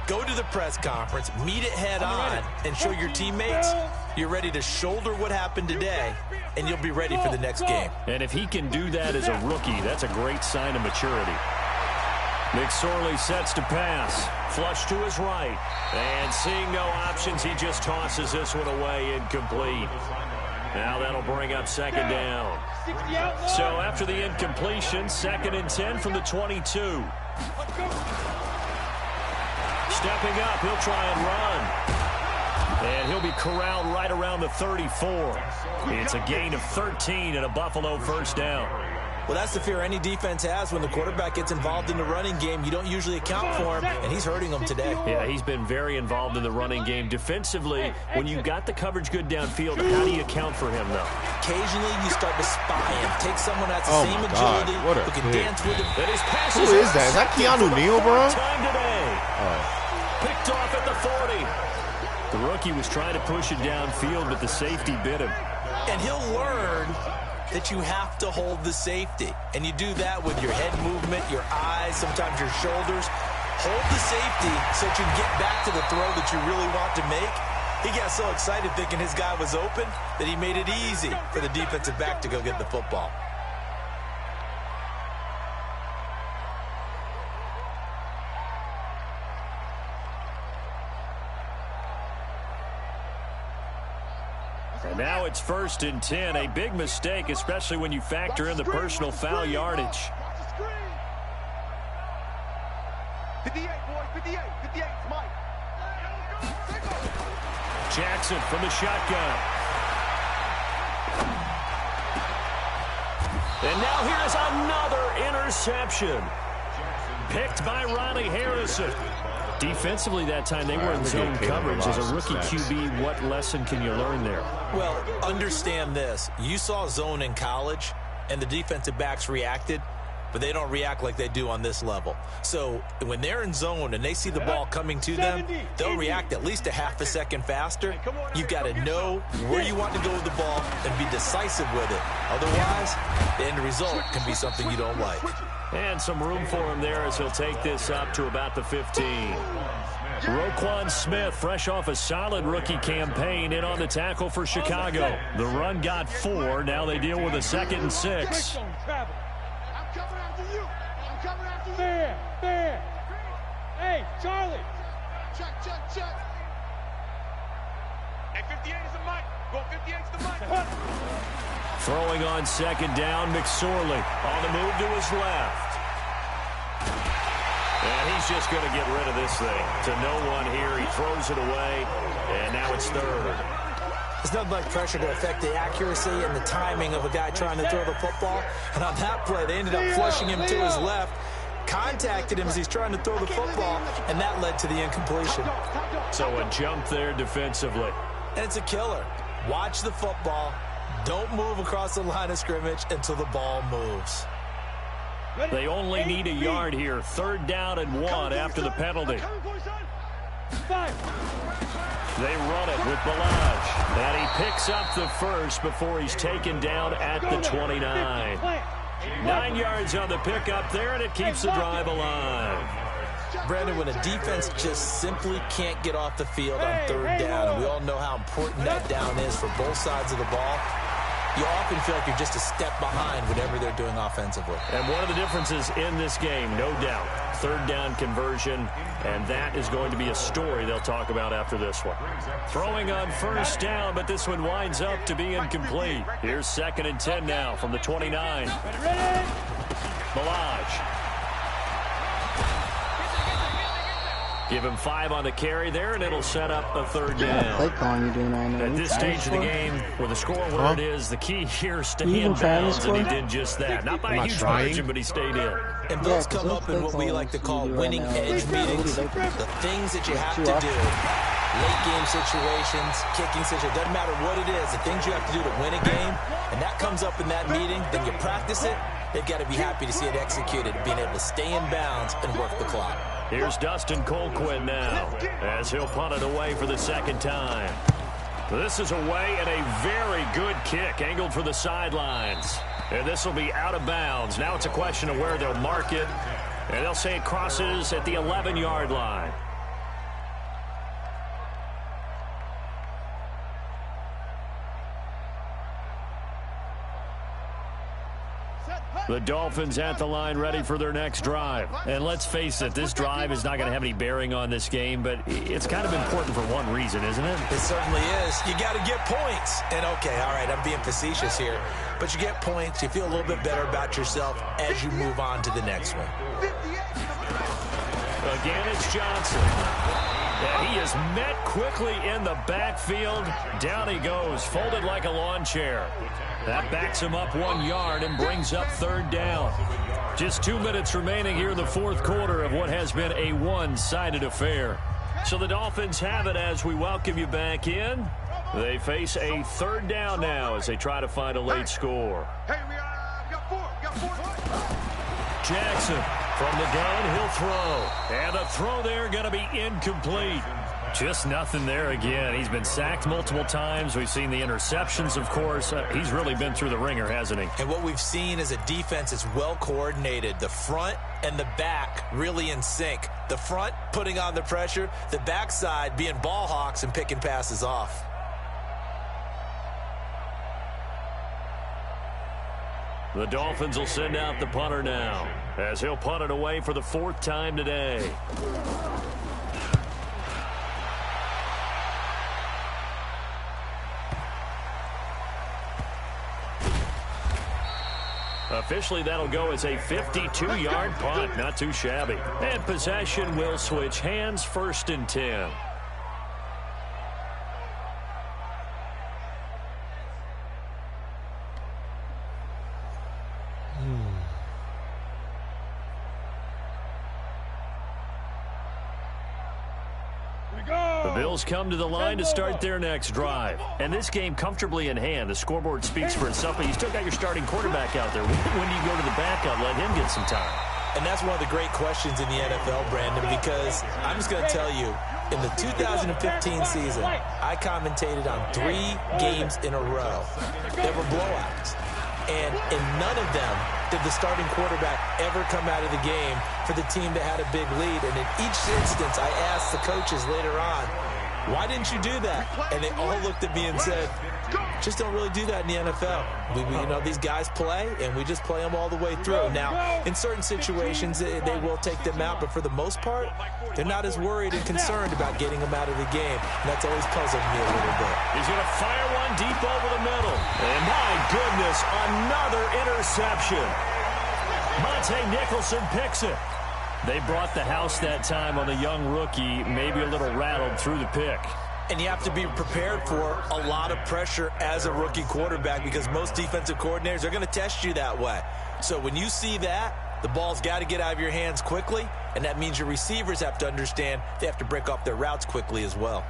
Speaker 4: Go to the press conference, meet it head on, and show your teammates you're ready to shoulder what happened today, and you'll be ready for the next game.
Speaker 1: And if he can do that as a rookie, that's a great sign of maturity. McSorley sets to pass. Flush to his right. And seeing no options, he just tosses this one away incomplete. Now that'll bring up second down. So after the incompletion, 2nd and 10 from the 22. Stepping up, he'll try and run. And he'll be corralled right around the 34. It's a gain of 13 and a Buffalo first down.
Speaker 4: Well, that's the fear any defense has when the quarterback gets involved in the running game. You don't usually account for him, and he's hurting them today.
Speaker 1: Yeah, he's been very involved in the running game. Defensively, when you got the coverage good downfield, how do you account for him, though?
Speaker 4: Occasionally, you start to spy him. Take someone that's the same agility who can dance with him.
Speaker 2: Who is that? Is that Keanu Neal, bro?
Speaker 1: Time today. Picked off at the 40. The rookie was trying to push it downfield, but the safety bit him.
Speaker 4: And he'll learn that you have to hold the safety. And you do that with your head movement, your eyes, sometimes your shoulders. Hold the safety so that you can get back to the throw that you really want to make. He got so excited thinking his guy was open that he made it easy for the defensive back to go get the football.
Speaker 1: And now it's 1st and 10. A big mistake, especially when you factor in the personal foul yardage.
Speaker 5: 58, boys, 58, 58, Mike.
Speaker 1: Jackson from the shotgun. And now here's another interception. Picked by Ronnie Harrison. Defensively that time, they were in zone coverage. As a rookie QB, what lesson can you learn there?
Speaker 4: Well, understand this. You saw zone in college, and the defensive backs reacted, but they don't react like they do on this level. So when they're in zone and they see the ball coming to them, they'll react at least a half a second faster. You've got to know where you want to go with the ball and be decisive with it. Otherwise, the end result can be something you don't like.
Speaker 1: And some room for him there as he'll take this up to about the 15. Roquan Smith, fresh off a solid rookie campaign, in on the tackle for Chicago. The run got 4. Now they deal with a 2nd and 6.
Speaker 5: I'm coming after you. I'm coming after you.
Speaker 3: Fair. Hey, Charlie.
Speaker 5: Check. Hey, 58 is the mic. Go 58 is the mic.
Speaker 1: Throwing on 2nd down, McSorley on the move to his left. And he's just going to get rid of this thing to no one here. He throws it away, and now it's 3rd.
Speaker 4: There's nothing like pressure to affect the accuracy and the timing of a guy trying to throw the football. And on that play, they ended up flushing him to his left, contacted him as he's trying to throw the football, and that led to the incompletion.
Speaker 1: So a jump there defensively.
Speaker 4: And it's a killer. Watch the football. Don't move across the line of scrimmage until the ball moves.
Speaker 1: They only need a yard here. 3rd down and 1 after the penalty. They run it with Balaj. And he picks up the first before he's taken down at the 29. 9 yards on the pickup there, and it keeps the drive alive.
Speaker 4: Brandon, when a defense just simply can't get off the field on 3rd down, and we all know how important that down is for both sides of the ball, you often feel like you're just a step behind whatever they're doing offensively.
Speaker 1: And one of the differences in this game, no doubt, 3rd down conversion, and that is going to be a story they'll talk about after this one. Throwing on 1st down, but this one winds up to be incomplete. Here's 2nd and 10 now from the 29. Balaj. Give him 5 on the carry there, and it'll set up a 3rd down.
Speaker 3: Play calling you doing right now.
Speaker 1: At this stage of the game, where the score where it is, the key here, stay in bounds, and he did just that. Not by a huge margin, but he stayed in.
Speaker 4: And those come up in what we like to call winning edge meetings. The things that you have to do, late game situations, kicking situations, doesn't matter what it is, the things you have to do to win a game, and that comes up in that meeting, then you practice it, they've got to be happy to see it executed, being able to stay in bounds and work the clock.
Speaker 1: Here's Dustin Colquitt now as he'll punt it away for the 2nd time. This is away and a very good kick angled for the sidelines. And this will be out of bounds. Now it's a question of where they'll mark it. And they'll say it crosses at the 11-yard line. The Dolphins at the line ready for their next drive. And let's face it, this drive is not going to have any bearing on this game, but it's kind of important for one reason, isn't it?
Speaker 4: It certainly is. You got to get points. And, okay, all right, I'm being facetious here. But you get points, you feel a little bit better about yourself as you move on to the next one.
Speaker 1: Again, it's Johnson. And he is met quickly in the backfield. Down he goes, folded like a lawn chair. That backs him up 1 yard and brings up third down. Just 2 minutes remaining here in the fourth quarter of what has been a one-sided affair. So the Dolphins have it as we welcome you back in. They face a third down now as they try to find a late score.
Speaker 5: Hey, we got four.
Speaker 1: Jackson from the gun, he'll throw. And the throw there going to be incomplete. Just nothing there again. He's been sacked multiple times. We've seen the interceptions, of course. He's really been through the ringer, hasn't he?
Speaker 4: And what we've seen is a defense is well coordinated. The front and the back really in sync. The front putting on the pressure. The backside being ball hawks and picking passes off.
Speaker 1: The Dolphins will send out the punter now as he'll punt it away for the fourth time today. Officially, that'll go as a 52-yard punt. Not too shabby. And possession will switch hands, 1st and 10. The Bills come to the line to start their next drive. And this game comfortably in hand. The scoreboard speaks for itself, but you still got your starting quarterback out there. When do you go to the backup, let him get some time?
Speaker 4: And that's one of the great questions in the NFL, Brandon, because I'm just going to tell you, in the 2015 season, I commentated on 3 games in a row that were blowouts. And in none of them did the starting quarterback ever come out of the game for the team that had a big lead. And in each instance, I asked the coaches later on, why didn't you do that? And they all looked at me and said, just don't really do that in the NFL. These guys play, and we just play them all the way through. Now, in certain situations, they will take them out, but for the most part, they're not as worried and concerned about getting them out of the game. And that's always puzzled me a little bit.
Speaker 1: He's going to fire one deep over the middle. And my goodness, another interception. Monte Nicholson picks it. They brought the house that time on the young rookie, maybe a little rattled through the pick.
Speaker 4: And you have to be prepared for a lot of pressure as a rookie quarterback because most defensive coordinators are going to test you that way. So when you see that, the ball's got to get out of your hands quickly, and that means your receivers have to understand they have to break off their routes quickly as well.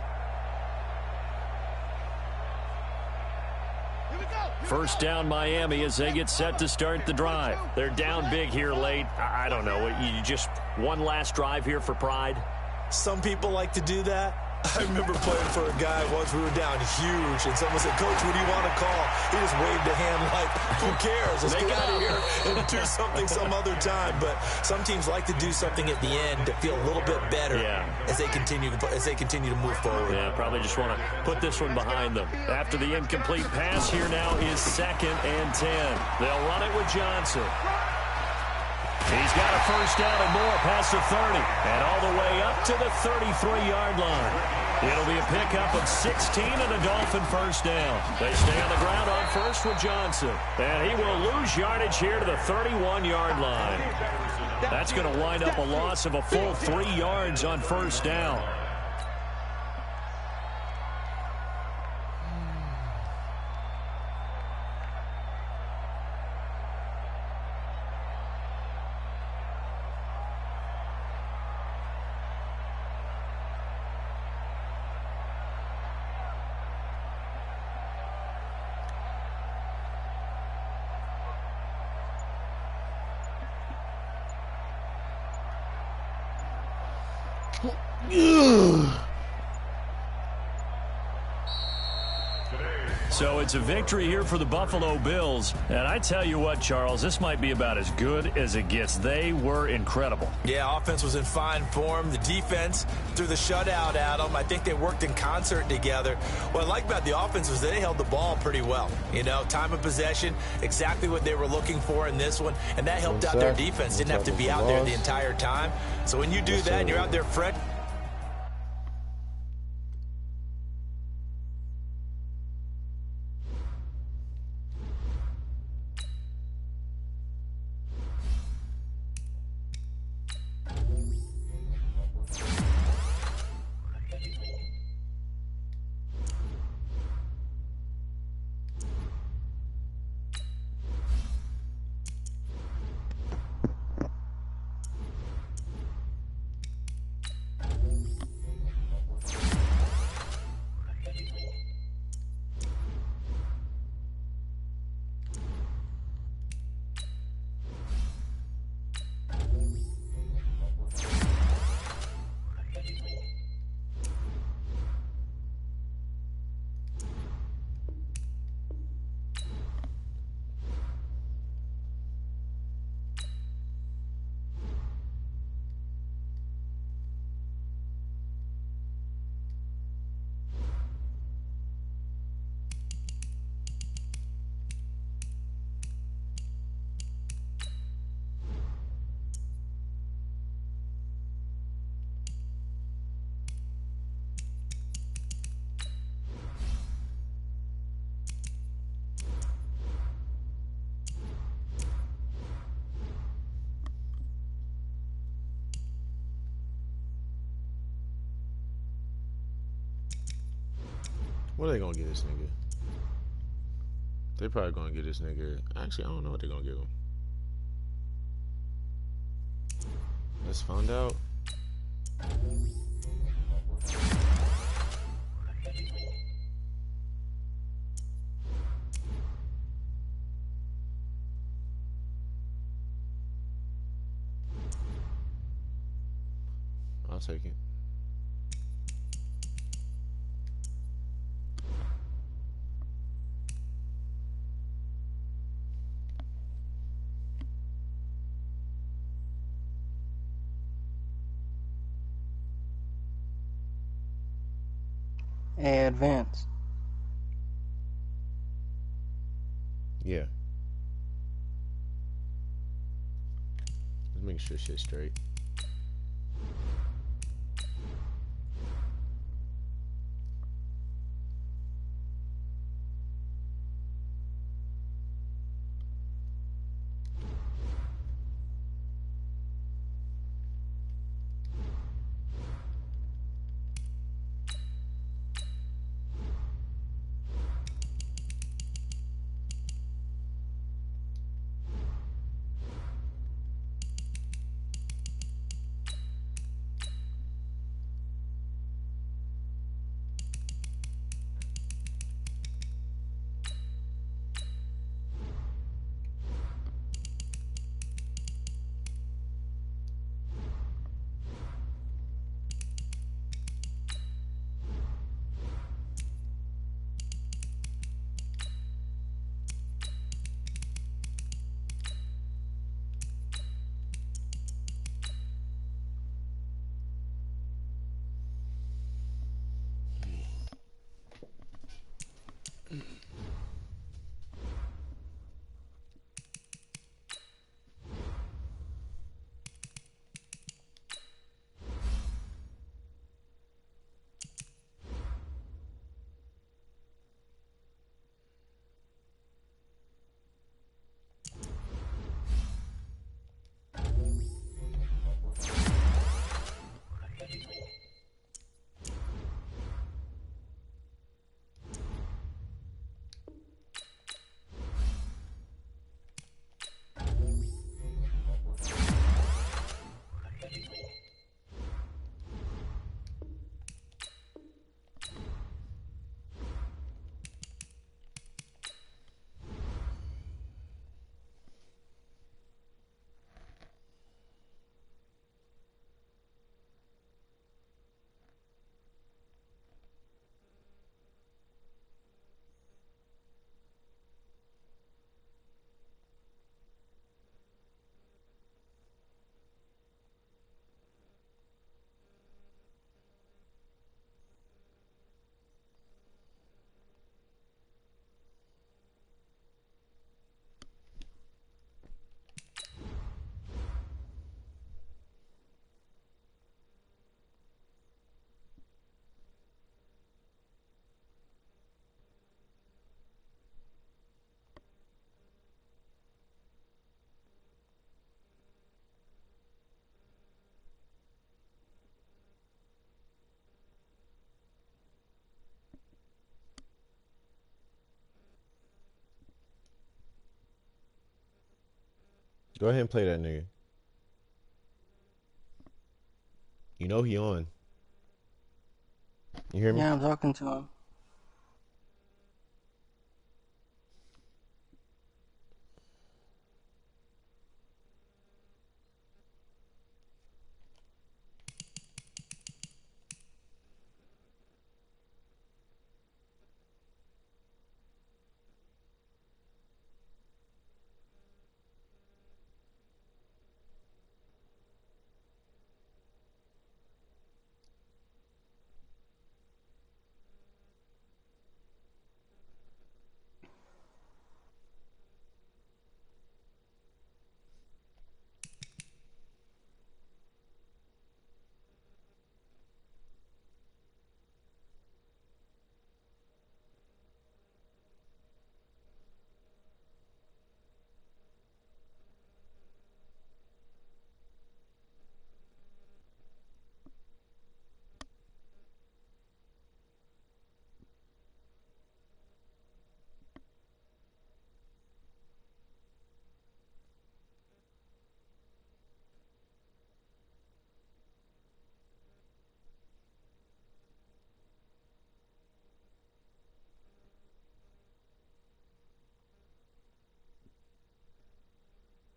Speaker 1: First down Miami as they get set to start the drive. They're down big here late. I don't know. You just one last drive here for pride?
Speaker 4: Some people like to do that. I remember playing for a guy once. We were down huge, and someone said, Coach, what do you want to call? He just waved a hand like, who cares? Let's get out of here and do something some other time. But some teams like to do something at the end to feel a little bit better as they continue to move forward.
Speaker 1: Yeah, probably just want to put this one behind them. After the incomplete pass, here now is 2nd and 10. They'll run it with Johnson. He's got a first down and more past the 30 and all the way up to the 33-yard line. It'll be a pickup of 16 and a Dolphin first down. They stay on the ground on first with Johnson. And he will lose yardage here to the 31-yard line. That's going to wind up a loss of a full 3 yards on first down. So it's a victory here for the Buffalo Bills. And I tell you what, Charles, this might be about as good as it gets. They were incredible.
Speaker 4: Yeah, offense was in fine form. The defense threw the shutout at them. I think they worked in concert together. What I like about the offense was they held the ball pretty well. You know, time of possession, exactly what they were looking for in this one. And that helped out their defense. Didn't have to be out there the entire time. So when you do that and you're out there fresh.
Speaker 2: What are they gonna get this nigga? They probably gonna get this nigga. Actually, I don't know what they're gonna give him. Let's find out. I'll take it.
Speaker 3: Advance.
Speaker 2: Yeah. Let's make sure shit's straight. Go ahead and play that nigga. You know he on. You hear me?
Speaker 3: Yeah, I'm talking to him.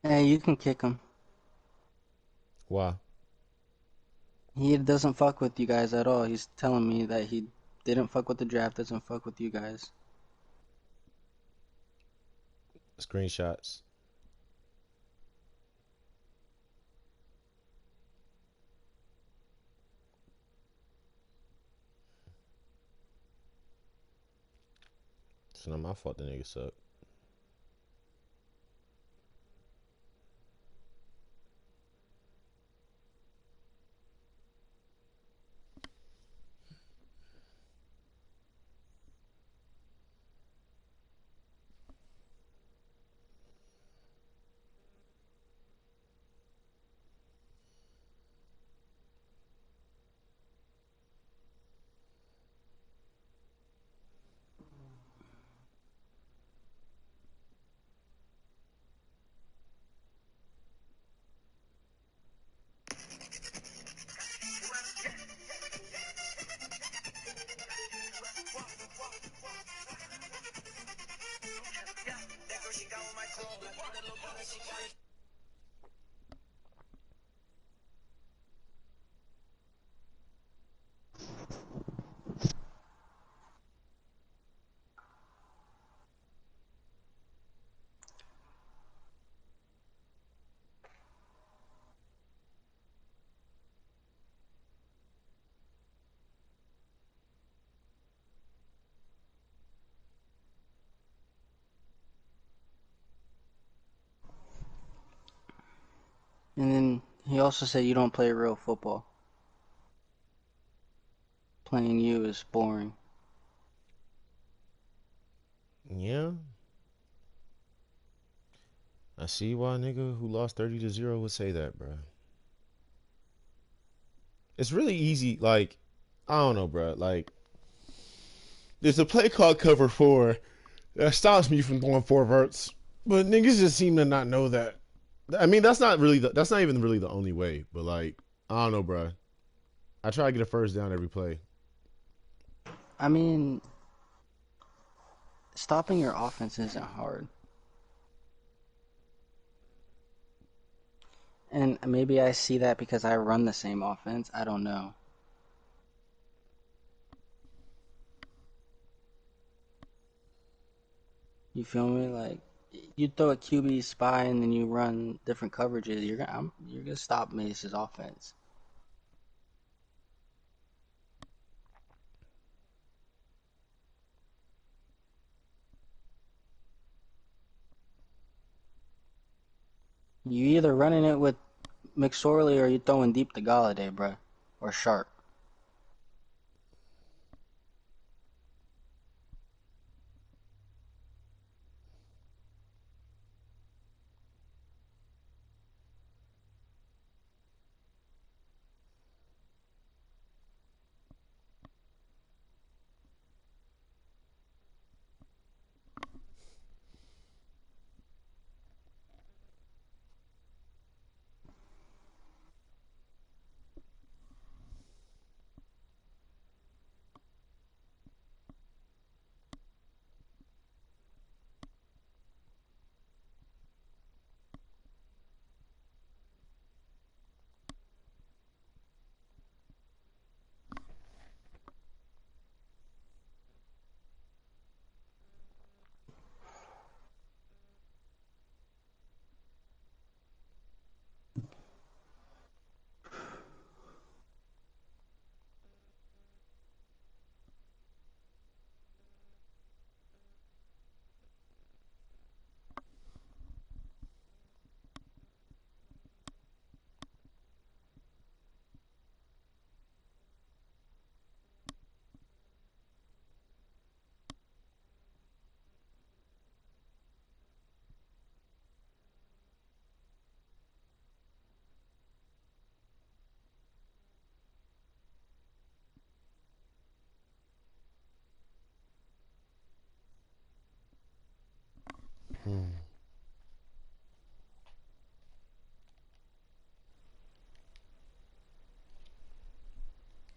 Speaker 3: Hey, you can kick him.
Speaker 2: Why?
Speaker 3: He doesn't fuck with you guys at all. He's telling me that he didn't fuck with the draft, doesn't fuck with you guys.
Speaker 2: Screenshots. It's not my fault the nigga suck.
Speaker 3: And then he also said you don't play real football. Playing you is boring.
Speaker 2: Yeah. I see why a nigga who lost 30-0 would say that, bro. It's really easy, like, I don't know, bro. Like, there's a play called cover 4 that stops me from going 4 verts. But niggas just seem to not know that. I mean, that's not even really the only way. But like, I don't know, bro. I try to get a first down every play.
Speaker 3: I mean, stopping your offense isn't hard. And maybe I see that because I run the same offense. I don't know. You feel me? Like, you throw a QB spy and then you run different coverages. You're gonna stop Mace's offense. You either running it with McSorley or you throwing deep to Galladay, bruh, or Sharp.
Speaker 2: Hmm.